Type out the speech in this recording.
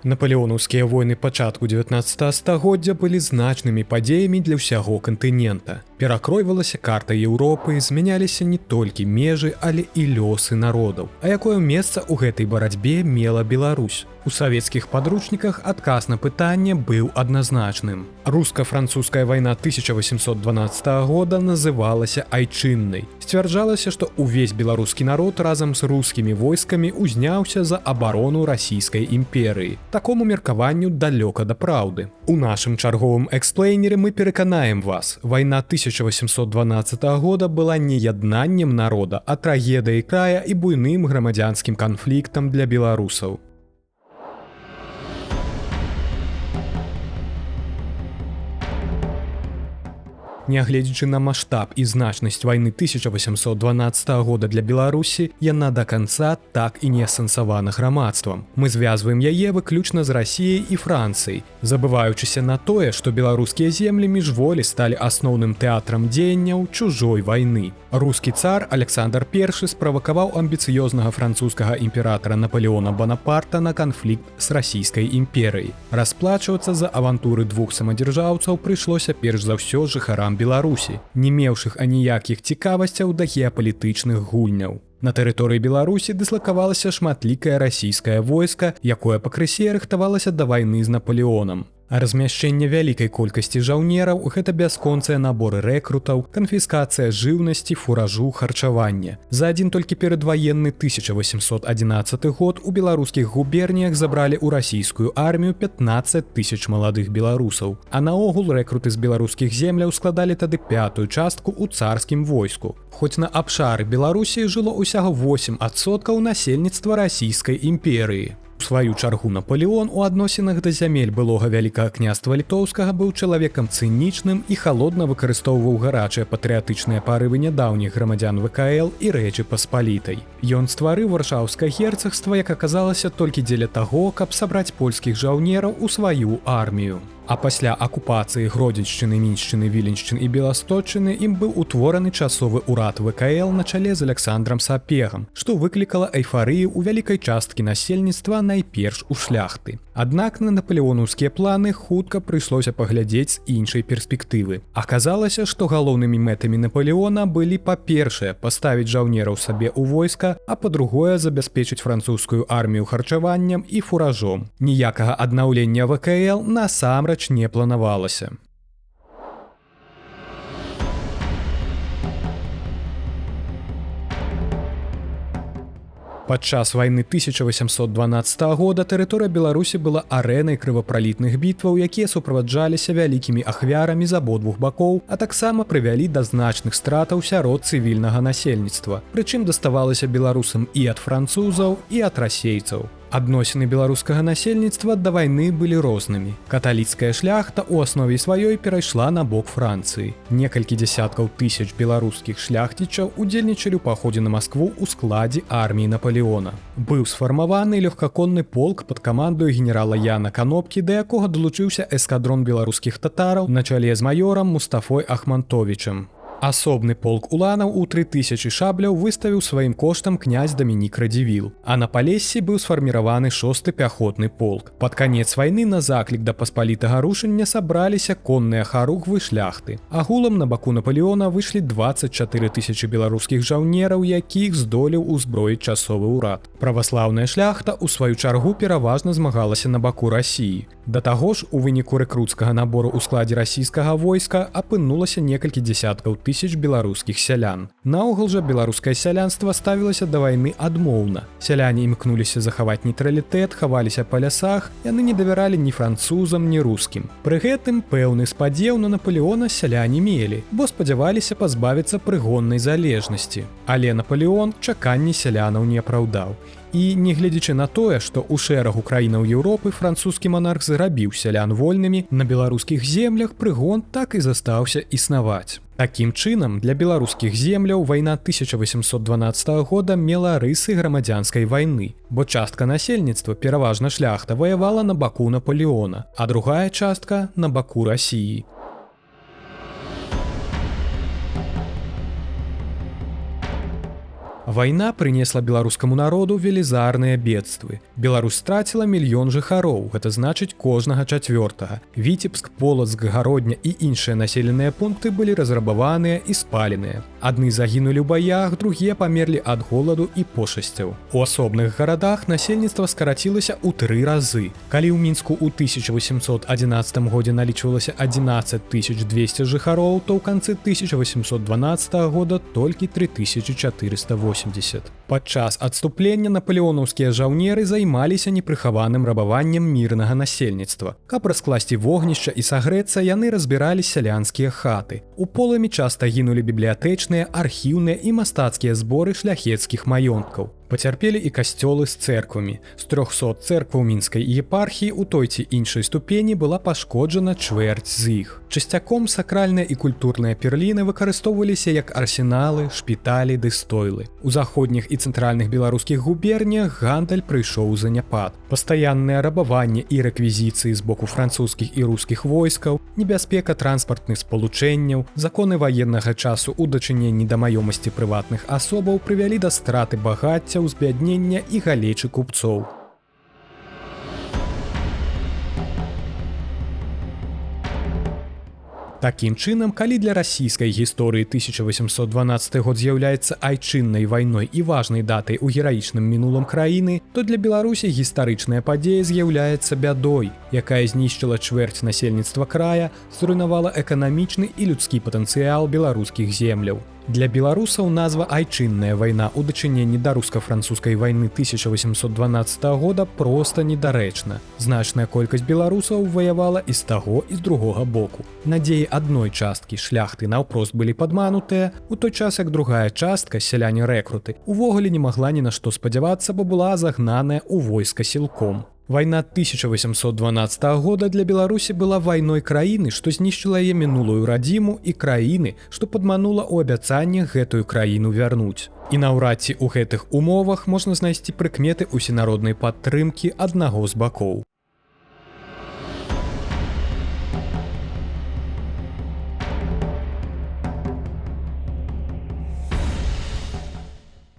Напалеонаўскія войны пачатку 19 стагоддзя былі значнымі падзеямі для ўсяго кантынента. Перакройвалася карта Еўропы, змяняліся не толькі межы, але і лёсы народаў. А якое месца ў гэтай барацьбе мела Беларусь? У савецкіх падручніках адказ на пытанне быў адназначным. Руска-французская вайна 1812 года называлася айчыннай. Сцвярджалася, што ўвесь беларускі народ разам з рускімі войскамі узняўся за абарону расійскай імперыі. Такому меркаванню далёка да праўды. У нашым чарговым эксплейнеры мы пераканаем вас. Вайна 1812 года была не яднаннем народа, а трагедыяй края і буйным грамадзянскім канфліктам для беларусаў. Нягледзячы на маштаб і значнасць вайны 1812 года для Беларусі, яна да канца так і не асэнсавана грамадствам. Мы звязваем яе выключна з Расіяй і Францыяй, забываючыся на тое, што беларускія землі міжволі сталі асноўным тэатрам дзеянняў чужой вайны. Рускі цар Александр I справакаваў амбіцыёзнага французскага імператара Напалеона Банапарта на канфлікт з расійскай імперыяй. Расплачвацца за авантуры двух самадзяржаўцаў прыйшлося перш за ўсё жыхарам Беларусі, не меўшых аніякіх цікавасцяў да геапалітычных гульняў. На тэрыторыі Беларусі дыслакавалася шматлікае расійскае войска, якое пакрысе рыхтавалася да вайны з Напалеонам. А размяшчэнне вялікай колькасці жаўнераў – гэта бясконцыя наборы рэкрутаў, канфіскацыя жыўнасці, фуражу, харчавання. За адзін толькі перадваенны 1811 год у беларускіх губерніях забралі ў расійскую армію 15 000 маладых беларусаў. А наогул рэкруты з беларускіх земляў складалі тады 5-ю частку ў царскім войску. Хоць на абшары Беларусі жыло ўсяго 8% насельніцтва расійскай імперыі. У сваю чаргу Напалеон у адносінах да зямель былога вялікага княства літоўскага быў чалавекам цынічным і халодна выкарыстоўваў гарачыя патрыятычныя парывы нядаўніх грамадзян ВКЛ і Рэчы Паспалітай. Ён стварыў варшаўскае герцагства, як аказалася, толькі дзеля таго, каб сабраць польскіх жаўнераў у сваю армію. А пасля акупацыі Гродзеншчыны, Міншчыны, Віленшчын і Беласточчыны ім быў утвораны часовы ўрад ВКЛ на чале з Александрам Сапегам, што выклікала эйфарыю ў вялікай часткі насельніцтва, найперш у шляхты. Аднак на напалеонаўскія планы хутка прыйшлося паглядзець з іншай перспектывы. Аказалася, што галоўнымі мэтамі Напалеона былі, па-першае, паставіць жаўнераў сабе ў войска, а па-другое, забяспечыць французскую армію харчаваннем і фуражом. Ніякага аднаўлення ВКЛ насамрэч не планавалася. Падчас вайны 1812 года тэрыторыя Беларусі была арэнай крывапралітных бітваў, якія суправаджаліся вялікімі ахвярамі з абодвух бакоў, а таксама прывялі да значных стратаў сярод цывільнага насельніцтва. Прычым даставалася беларусам і ад французаў, і ад расейцаў. Адносіны беларускага насельніцтва да вайны былі рознымі. Каталіцкая шляхта ў аснове сваёй перайшла на бок Францыі. Некалькі дзясяткаў тысяч беларускіх шляхцічаў удзельнічалі ў паходзе на Маскву ў складзе арміі Напалеона. Быў сфармаваны лёгкаконны полк пад камандою генерала Яна Канопкі, да якога далучыўся эскадрон беларускіх татараў на чале з маёрам Мустафой Ахмантовічам. Асобны полк уланаў у 3000 шабляў выставіў сваім коштам князь Дамінік Радзівіл, а на Палессі быў сфарміраваны 6-ы пяхотны полк. Пад канец вайны на заклік да паспалітага рушання сабраліся конныя харугвы шляхты. Агулам на баку Напалеона выйшлі 24 000 беларускіх жаўнераў, якіх здолеў узброіць часовы ўрад. Праваслаўная шляхта ў сваю чаргу пераважна змагалася на баку Расіі. Да таго ж, у выніку рэкруцкага набору ў складзе расійскага войска апынулася некалькі дзясяткаў тысяч беларускіх сялян. Наогул жа беларускае сялянства ставілася да вайны адмоўна. Сяляне імкнуліся захаваць нейтралітэт, хаваліся па лясах, яны не давяралі ні французам, ні рускім. Пры гэтым пэўны спадзеў на Напалеона сяляне мелі, бо спадзяваліся пазбавіцца прыгоннай залежнасці. Але Напалеон чаканні сялянаў не апраўдаў. І, негледзячы на тое, што ў шэрагу краінаў Еўропы французскі монарх зрабіў сялян вольнымі, на беларускіх землях прыгон так і застаўся існаваць. Такім чынам, для беларускіх земляў вайна 1812 года мела рысы грамадзянскай вайны, бо частка насельніцтва, пераважна шляхта, ваявала на баку Напалеона, а другая частка на баку Расіі. Вайна прынесла беларускаму народу велізарныя бедствы. Беларусь страціла мільён жыхароў, гэта значыць кожнага чацвёртага. Віцебск, Полацк, Гародня і іншыя населеныя пункты былі разрабаваныя і спаленыя. Адны загінулі ў баях, другія памерлі ад голаду і пошасцяў. У асобных гарадах насельніцтва скарацілася ў 3 разы. Калі ў Мінску ў 1811 годзе налічвалася 11 200 жыхароў, то ў канцы 1812 года толькі 3480. Падчас адступлення напалеонаўскія жаўнеры займаліся непрыхаваным рабаваннем мірнага насельніцтва. Каб раскласці вогнішча і сагрэцца, яны разбіралі сялянскія хаты. У полымі часта гінулі бібліятэчныя, архіўныя і мастацкія зборы шляхецкіх маёнткаў. Пацярпелі і касцёлы з цэрквамі. З 300 цэркваў мінскай епархіі у той ці іншай ступені была пашкоджана чвэрць з іх. Часцяком сакральныя і культурныя перліны выкарыстоўваліся як арсеналы, шпіталі ды стойлы. У заходніх і цэнтральных беларускіх губерніях гандаль прыйшоў у заняпад. Пастаяннае рабаванне і рэквізіцыі з боку французскіх і рускіх войскаў, небяспека транспартных спалучэнняў, законы ваеннага часу ў дачыненні да маёмасці прыватных асобаў прывялі да страты багацця, узбяднення і галечы купцоў. Такім чынам, калі для расійскай гісторыі 1812 год з'яўляецца айчыннай вайной і важнай датай у гераічным мінулым краіны, то для Беларусі гістарычная падзея з'яўляецца бядой, якая знішчыла чвэрць насельніцтва края, зруйнавала эканамічны і людскі патэнцыял беларускіх земляў. Для беларусаў назва «Айчынная вайна» у дачыненні да руска-французскай вайны 1812 года проста недарэчна. Значная колькасць беларусаў ваявала і з таго, і з другога боку. Надзеі адной часткі шляхты наўпрост былі падманутыя, у той час як другая частка, сяляне-рэкруты, увогуле не магла ні на што спадзявацца, бо была загнаная ў войска сілком. Вайна 1812 года для Беларусі была вайной краіны, што знішчыла яе мінулую радзіму, і краіны, што падманула ў абяцаннях гэтую краіну вярнуць. І наўрад ці ў гэтых умовах можна знайсці прыкметы усенароднай падтрымкі аднаго з бакоў.